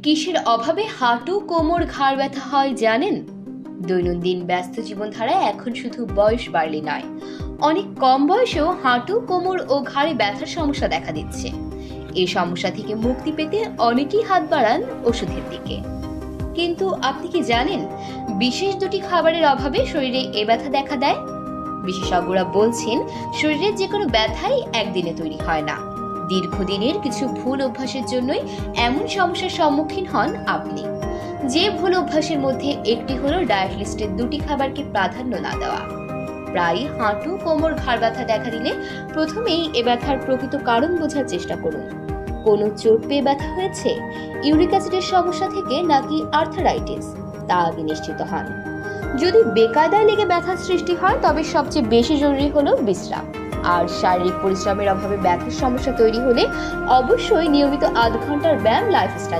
কিসের অভাবে হাঁটু কোমর ঘাড় ব্যথা হয় জানেন? দৈনন্দিন ব্যস্ত জীবনধারায় এখন শুধু বয়স বাড়লে নয়, অনেক কম বয়সেও হাঁটু কোমর ও ঘাড়ে ব্যথার সমস্যা দেখা দিচ্ছে। এই সমস্যা থেকে মুক্তি পেতে অনেকেই হাত বাড়ান ওষুধের দিকে। কিন্তু আপনি কি জানেন, বিশেষ দুটি খাবারের অভাবে শরীরে এ ব্যথা দেখা দেয়? বিশেষজ্ঞরা বলছেন, শরীরের যে কোনো ব্যথাই একদিনে তৈরি হয় না। দীর্ঘদিনের কিছু ভুল অভ্যাসের জন্যই এমন সমস্যার সম্মুখীন হন আপনি। যে ভুল অভ্যাসের মধ্যে একটি হলো ডায়েট লিস্টের দুটি খাবারকে প্রাধান্য না দেওয়া। প্রায় হাঁটু কোমর ঘাড় ব্যথা দেখা দিলে প্রথমেই এ ব্যথার প্রকৃত কারণ বোঝার চেষ্টা করুন। কোনো চোট পেয়ে ব্যথা হয়েছে, ইউরিক অ্যাসিডের সমস্যা থেকে, নাকি আর্থারাইটিস, তা আগে নিশ্চিত হন। যদি বেকায়দায় লেগে ব্যথার সৃষ্টি হয়, তবে সবচেয়ে বেশি জরুরি হলো বিশ্রাম। আর শারীরিক পরিশ্রমের অভাবে ব্যথার সমস্যা তৈরি হলে অবশ্যই নিয়মিত ০.৫ ঘন্টার ব্যায়াম লাইফস্টাইল